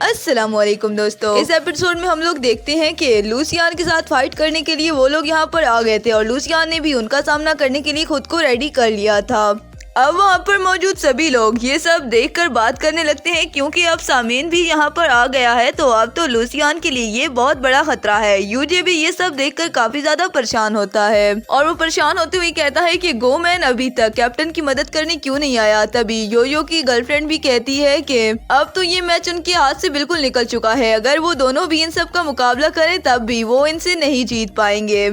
अस्सलामुअलैकुम दोस्तों, इस एपिसोड में हम लोग देखते हैं कि लूसियान के साथ फाइट करने के लिए वो लोग यहाँ पर आ गए थे और लूसियान ने भी उनका सामना करने के लिए खुद को रेडी कर लिया था। अब वहाँ पर मौजूद सभी लोग ये सब देखकर बात करने लगते हैं क्योंकि अब सामीन भी यहाँ पर आ गया है, तो अब तो लूसियान के लिए ये बहुत बड़ा खतरा है। यूजे भी ये सब देखकर काफी ज्यादा परेशान होता है और वो परेशान होते हुए कहता है कि गोमैन अभी तक कैप्टन की मदद करने क्यों नहीं आया। तभी योयो की गर्लफ्रेंड भी कहती है कि अब तो ये मैच उनके हाथ से बिल्कुल निकल चुका है, अगर वो दोनों भी इन सब का मुकाबला करें तब भी वो इनसे नहीं जीत पाएंगे।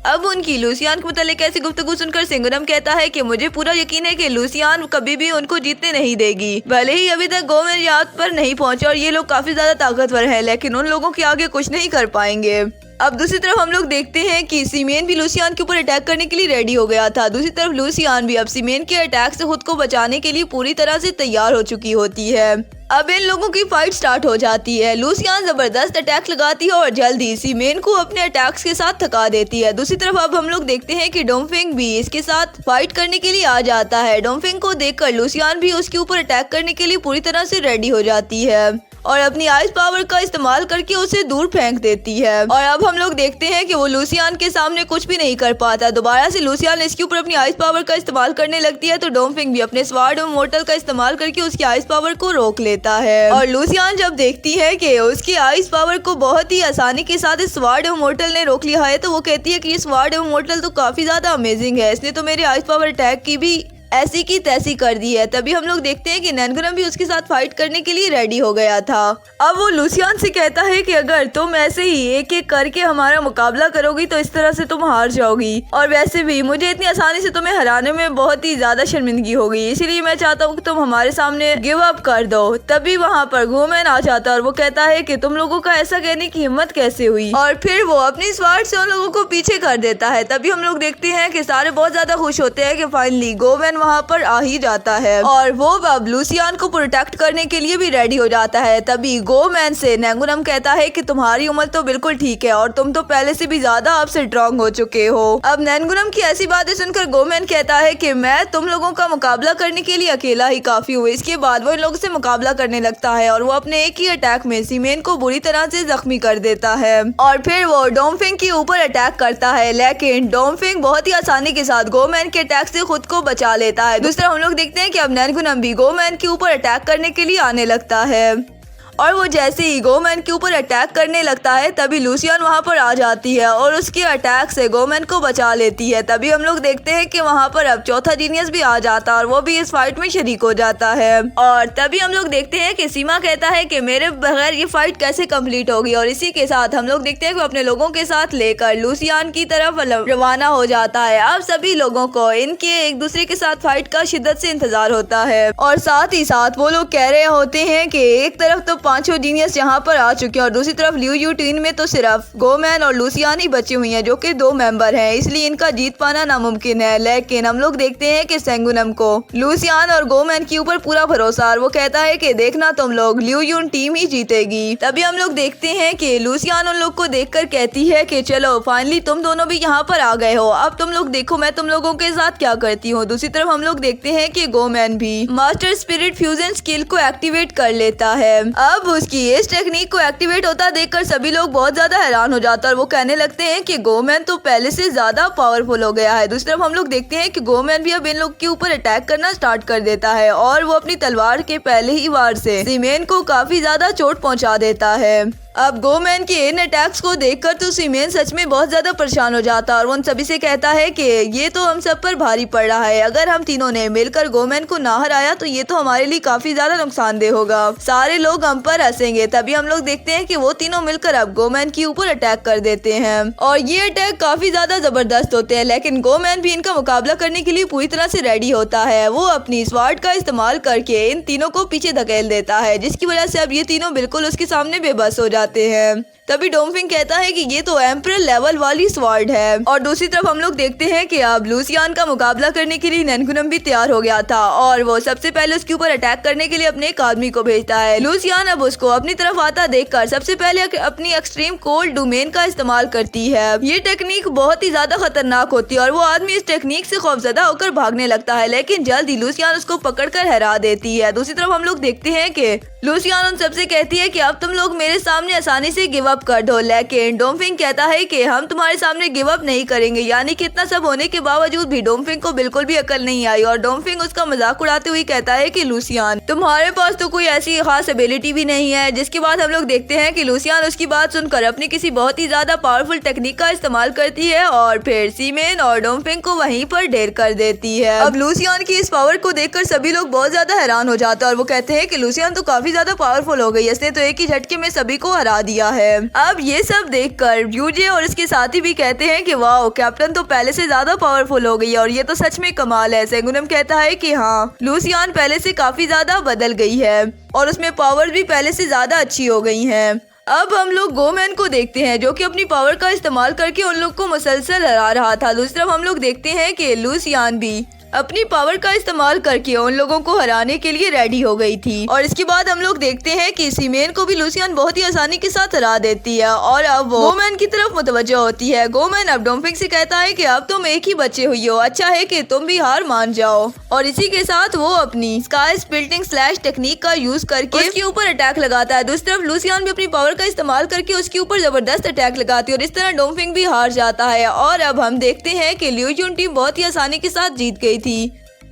अब उनकी लूसियान के मुतालिक ऐसी गुफ्तगू सुनकर सेंगुनम कहता है कि मुझे पूरा यकीन है कि लूसियान कभी भी उनको जीतने नहीं देगी। भले ही अभी तक गोमैन याद पर नहीं पहुंचे और ये लोग काफी ज्यादा ताकतवर हैं, लेकिन उन लोगों के आगे कुछ नहीं कर पाएंगे। अब दूसरी तरफ हम लोग देखते हैं कि सीमेन भी लूसियान के ऊपर अटैक करने के लिए रेडी हो गया था। दूसरी तरफ लूसियान भी अब सीमेन के अटैक से खुद को बचाने के लिए पूरी तरह से तैयार हो चुकी होती है। अब इन लोगों की फाइट स्टार्ट हो जाती है। लूसियान जबरदस्त अटैक लगाती है और जल्दी सीमेन को अपने अटैक्स के साथ थका देती है। दूसरी तरफ अब हम लोग देखते हैं कि डोंगफेंग भी इसके साथ फाइट करने के लिए आ जाता है। डोंगफेंग को देखकर लूसियान भी उसके ऊपर अटैक करने के लिए पूरी तरह से रेडी हो जाती है और अपनी आइस पावर का इस्तेमाल करके उसे दूर फेंक देती है। और अब हम लोग देखते हैं कि वो लूसियान के सामने कुछ भी नहीं कर पाता। दोबारा से लूसियान इसके ऊपर अपनी आइस पावर का इस्तेमाल करने लगती है तो डोंगफेंग भी अपने स्वार्ड मोर्टल का इस्तेमाल करके उसकी आइस पावर को रोक लेता है। और लूसियान जब देखती है कि उसकी आइस पावर को बहुत ही आसानी के साथ इस स्वार्ड मोर्टल ने रोक लिया है तो वो कहती है कि ये स्वार्ड मोर्टल तो काफी ज्यादा अमेजिंग है, इसने तो मेरे आइस पावर अटैक की भी ऐसी की तैसी कर दी है। तभी हम लोग देखते हैं कि नैनगुनम भी उसके साथ फाइट करने के लिए रेडी हो गया था। अब वो लूसियान से कहता है कि अगर तुम ऐसे ही एक एक करके हमारा मुकाबला करोगी तो इस तरह से तुम हार जाओगी, और वैसे भी मुझे इतनी आसानी से तुम्हें हराने में बहुत ही ज्यादा शर्मिंदगी होगी, इसीलिए मैं चाहता हूँ कि तुम हमारे सामने गिव अप कर दो। तभी वहाँ पर गोमैन आ जाता है और वो कहता है कि तुम लोगों का ऐसा कहने की हिम्मत कैसे हुई, और फिर वो अपनी स्वार्ड से उन लोगों को पीछे कर देता है। तभी हम लोग देखते हैं कि सारे बहुत ज्यादा खुश होते हैं कि फाइनली गोमैन वहाँ पर आ ही जाता है और वो अब लूसियान को प्रोटेक्ट करने के लिए भी रेडी हो जाता है। तभी गोमैन से नैनगुनम कहता है कि तुम्हारी उम्र तो बिल्कुल ठीक है और तुम तो पहले से भी ज्यादा अब स्ट्रॉन्ग हो चुके हो। अब नैनगुनम की ऐसी बातें सुनकर गोमैन कहता है कि मैं तुम लोगों का मुकाबला करने के लिए अकेला ही काफी हूँ। इसके बाद वो इन लोगों से मुकाबला करने लगता है और वो अपने एक ही अटैक में सीमेन को बुरी तरह से जख्मी कर देता है और फिर वो डोंगफेंग के ऊपर अटैक करता है, लेकिन डोंगफेंग बहुत ही आसानी के साथ गोमैन के अटैक से खुद को बचा लेता है। दूसरा हम लोग देखते हैं कि अब नैनगुनम भी गोमैन के ऊपर अटैक करने के लिए आने लगता है और वो जैसे ही गोमैन के ऊपर अटैक करने लगता है तभी लूसियान वहाँ पर आ जाती है और उसके अटैक से गोमैन को बचा लेती है। तभी हम लोग देखते हैं कि वहाँ पर अब चौथा जीनियस भी आ जाता है और वो भी इस फाइट में शरीक हो जाता है। और तभी हम लोग देखते हैं कि सीमा कहता है कि मेरे बगैर ये फाइट कैसे कंप्लीट होगी, और इसी के साथ हम लोग देखते हैं कि वो अपने लोगों के साथ लेकर लूसियान की तरफ रवाना हो जाता है। अब सभी लोगों को इनके एक दूसरे के साथ फाइट का शिद्दत से इंतजार होता है और साथ ही साथ वो लोग कह रहे होते हैं कि एक तरफ तो पांचों जीनियस यहाँ पर आ चुके हैं और दूसरी तरफ लिu यू टीम में तो सिर्फ गोमैन और लूसियान ही बची हुई हैं जो कि 2 मेंबर हैं, इसलिए इनका जीत पाना नामुमकिन है। लेकिन हम लोग देखते हैं कि सेंगुनम को लूसियान और गोमैन के ऊपर पूरा भरोसा और वो कहता है कि देखना तुम लोग, लिu यू टीम ही जीतेगी। तभी हम लोग देखते हैं कि लूसियान उन लोग को देखकर कहती है कि चलो फाइनली तुम दोनों भी यहाँ पर आ गए हो, अब तुम लोग देखो मैं तुम लोगों के साथ क्या करती हूँ। दूसरी तरफ हम लोग देखते हैं कि गोमैन भी मास्टर स्पिरिट फ्यूजन स्किल को एक्टिवेट कर लेता है। अब उसकी इस टेक्निक को एक्टिवेट होता देखकर सभी लोग बहुत ज्यादा हैरान हो जाता है और वो कहने लगते हैं कि गोमैन तो पहले से ज्यादा पावरफुल हो गया है। दूसरी तरफ हम लोग देखते हैं कि गोमैन भी अब इन लोग के ऊपर अटैक करना स्टार्ट कर देता है और वो अपनी तलवार के पहले ही वार से सीमेन को काफी ज्यादा चोट पहुंचा देता है। अब गोमैन के इन अटैक्स को देखकर तो सीमेन सच में बहुत ज्यादा परेशान हो जाता है और वो उन सभी से कहता है कि ये तो हम सब पर भारी पड़ रहा है, अगर हम तीनों ने मिलकर गोमैन को ना हराया तो ये तो हमारे लिए काफी ज्यादा नुकसानदेह होगा, सारे लोग हम पर हंसेंगे। तभी हम लोग देखते हैं कि वो तीनों मिलकर अब गोमैन के ऊपर अटैक कर देते हैं और ये अटैक काफी ज्यादा जबरदस्त होते हैं, लेकिन गोमैन भी इनका मुकाबला करने के लिए पूरी तरह से रेडी होता है। वो अपनी स्वार्ड का इस्तेमाल करके इन तीनों को पीछे धकेल देता है जिसकी वजह से अब ये तीनों बिल्कुल उसके सामने बेबस हो जाते हैं। तभी डोंगफेंग कहता है कि ये तो एम्परर लेवल वाली स्वार्ड है। और दूसरी तरफ हम लोग देखते हैं कि अब लूसियान का मुकाबला करने के लिए नैनगुनम भी तैयार हो गया था और वो सबसे पहले उसके ऊपर अटैक करने के लिए अपने एक आदमी को भेजता है। लूसियान अब उसको अपनी तरफ आता देखकर सबसे पहले अपनी एक्सट्रीम कोल्ड डोमेन का इस्तेमाल करती है। ये टेक्निक बहुत ही ज्यादा खतरनाक होती है और वो आदमी इस टेक्निक से खौफजदा होकर भागने लगता है, लेकिन जल्द ही लूसियान उसको पकड़कर हरा देती है। दूसरी तरफ हम लोग देखते हैं कि लूसियान उन सबसे कहती है कि अब तुम लोग मेरे सामने आसानी से गिव अप कर दो, लेकिन डोम्फिंग कहता है कि हम तुम्हारे सामने गिव अप नहीं करेंगे। यानी कि इतना सब होने के बावजूद भी डोम्फिंग को बिल्कुल भी अकल नहीं आई और डोम्फिंग उसका मजाक उड़ाते हुए कहता है कि लूसियान तुम्हारे पास तो कोई ऐसी खास एबिलिटी भी नहीं है। जिसके बाद हम लोग देखते हैं कि लूसियान उसकी बात सुनकर अपनी किसी बहुत ही ज्यादा पावरफुल टेक्निक का इस्तेमाल करती है और फिर सीमेन और डोम्फिंग को वहीं पर ढेर कर देती है। अब लूसियान की इस पावर को देखकर सभी लोग बहुत ज्यादा हैरान हो जाते हैं और वो कहते हैं कि लूसियान तो काफी ज्यादा पावरफुल हो गई, इसने तो एक ही झटके में सभी को हरा दिया है। अब ये सब देखकर यूजे और इसके साथी भी कहते हैं कि वाह, कैप्टन तो पहले से ज्यादा पावरफुल हो गई है और ये तो सच में कमाल है। सेंगुनम कहता है कि हाँ, लूसियान पहले से काफी ज्यादा बदल गई है और उसमें पावर भी पहले से ज्यादा अच्छी हो गई है। अब हम लोग गोमैन को देखते हैं जो कि अपनी पावर का इस्तेमाल करके उन लोग को मुसलसल हरा रहा था। दूसरी तरफ हम लोग देखते हैं कि लूसियान भी अपनी पावर का इस्तेमाल करके उन लोगों को हराने के लिए रेडी हो गई थी। और इसके बाद हम लोग देखते हैं कि सीमेन को भी लूसियान बहुत ही आसानी के साथ हरा देती है और अब वो गोमैन की तरफ मुतवज्जो होती है। गोमैन अब डोम्फिंग से कहता है कि अब तुम एक ही बच्चे हुई हो, अच्छा है कि तुम भी हार मान जाओ। और इसी के साथ वो अपनी स्काई स्प्लिटिंग स्लैश टेक्निक का यूज करके उसके ऊपर अटैक लगाता है। दूसरी तरफ लूसियान भी अपनी पावर का इस्तेमाल करके उसके ऊपर जबरदस्त अटैक लगाती है और इस तरह डोम्फिंग भी हार जाता है। और अब हम देखते हैं कि ल्यूजुन टीम बहुत ही आसानी के साथ जीत गई थी।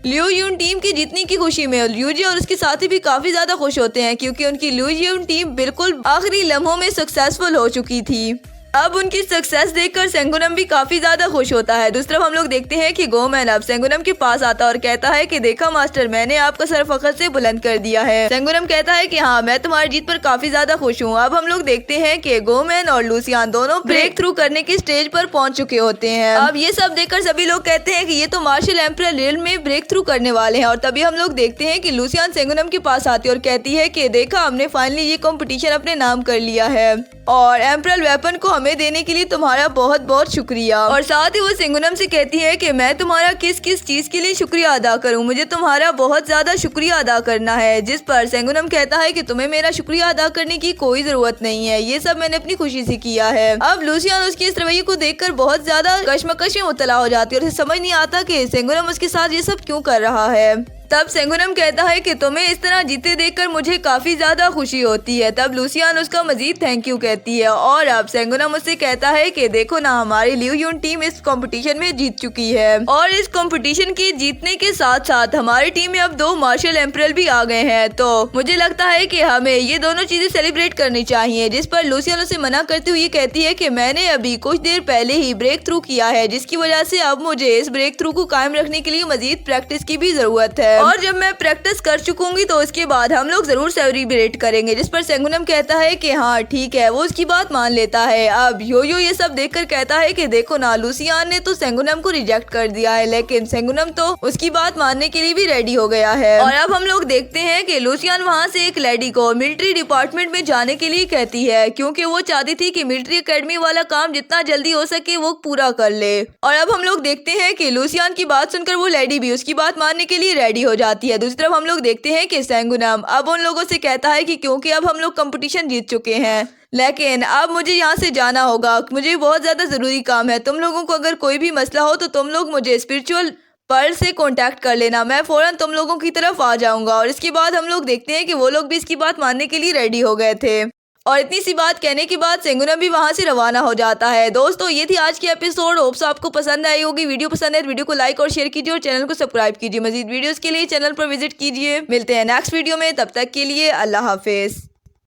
ल्यूजुन टीम की जीतने की खुशी में ल्यूजी और उसके साथी भी काफी ज्यादा खुश होते हैं क्योंकि उनकी ल्यूजुन टीम बिल्कुल आखिरी लम्हों में सक्सेसफुल हो चुकी थी। अब उनकी सक्सेस देखकर सेंगुनम भी काफी ज्यादा खुश होता है। दूसरी तरफ हम लोग देखते हैं कि गोमैन अब सेंगुनम के पास आता है और कहता है कि देखा मास्टर, मैंने आपका सर फख्र से बुलंद कर दिया है। सेंगुनम कहता है कि हाँ, मैं तुम्हारी जीत पर काफी ज्यादा खुश हूँ। अब हम लोग देखते हैं कि गोमैन और लूसियान दोनों ब्रेक थ्रू करने की स्टेज पर पहुंच चुके होते हैं। अब ये सब देखकर सभी लोग कहते हैं कि ये तो मार्शल एम्परर रियल में ब्रेक थ्रू करने वाले हैं। और तभी हम लोग देखते हैं कि लूसियान सेंगुनम के पास आती है और कहती है कि देखा, हमने फाइनली ये कॉम्पिटिशन अपने नाम कर लिया है और एम्परर वेपन को हमें देने के लिए तुम्हारा बहुत बहुत शुक्रिया। और साथ ही वो सेंगुनम से कहती है कि मैं तुम्हारा किस किस चीज के लिए शुक्रिया अदा करूं, मुझे तुम्हारा बहुत ज्यादा शुक्रिया अदा करना है। जिस पर सेंगुनम कहता है कि तुम्हें मेरा शुक्रिया अदा करने की कोई जरूरत नहीं है, ये सब मैंने अपनी खुशी से किया है। अब लूसियान उसके इस रवैये को देखकर बहुत ज्यादा कश्मकश में मुब्तला हो जाती है और उसे समझ नहीं आता कि सेंगुनम उसके साथ ये सब क्यों कर रहा है। तब सेंगुनम कहता है कि तुम्हें इस तरह जीते देखकर मुझे काफी ज्यादा खुशी होती है। तब लूसियान उसका मजीद थैंक यू कहती है और अब सेंगुनम उससे कहता है कि देखो ना, हमारी ल्यूजुन टीम इस कंपटीशन में जीत चुकी है और इस कंपटीशन के जीतने के साथ साथ हमारी टीम में अब 2 मार्शल एम्परर भी आ गए हैं। तो मुझे लगता है कि हमें ये दोनों चीजें सेलिब्रेट करनी चाहिए। जिस पर लूसियान उसे मना करते हुए कहती है कि मैंने अभी कुछ देर पहले ही ब्रेक थ्रू किया है, जिसकी वजह से अब मुझे इस ब्रेक थ्रू को कायम रखने के लिए मजीद प्रैक्टिस की भी जरूरत है और जब मैं प्रैक्टिस कर चुकूंगी तो उसके बाद हम लोग जरूर सेलिब्रेट करेंगे। जिस पर सेंगुनम कहता है कि हाँ ठीक है, वो उसकी बात मान लेता है। अब योयो ये सब देखकर कहता है कि देखो ना, लूसियान ने तो सेंगुनम को रिजेक्ट कर दिया है, लेकिन सेंगुनम तो उसकी बात मानने के लिए भी रेडी हो गया है। और अब हम लोग देखते हैं कि लूसियान वहाँ से एक लेडी को मिलिट्री डिपार्टमेंट में जाने के लिए कहती है क्योंकि वो चाहती थी कि मिलिट्री एकेडमी वाला काम जितना जल्दी हो सके वो पूरा कर ले। और अब हम लोग देखते हैं कि लूसियान की बात सुनकर वो लेडी भी उसकी बात मानने के लिए रेडी हो जाती है। दूसरी तरफ हम लोग देखते हैं कि सेंगुनम अब उन लोगों से कहता है कि क्योंकि अब हम लोग कंपटीशन जीत चुके हैं, लेकिन अब मुझे यहाँ से जाना होगा, मुझे बहुत ज्यादा जरूरी काम है। तुम लोगों को अगर कोई भी मसला हो तो तुम लोग मुझे स्पिरिचुअल पर्ल से कांटेक्ट कर लेना, मैं फौरन तुम लोगों की तरफ आ जाऊंगा। और इसके बाद हम लोग देखते हैं कि वो लोग भी इसकी बात मानने के लिए रेडी हो गए थे और इतनी सी बात कहने के बाद सेंगुनम भी वहां से रवाना हो जाता है। दोस्तों, ये थी आज की एपिसोड। होप्स आपको पसंद आई होगी। वीडियो पसंद है तो वीडियो को लाइक और शेयर कीजिए और चैनल को सब्सक्राइब कीजिए। मजीद वीडियोस के लिए चैनल पर विजिट कीजिए। मिलते हैं नेक्स्ट वीडियो में, तब तक के लिए अल्लाह हाफिज।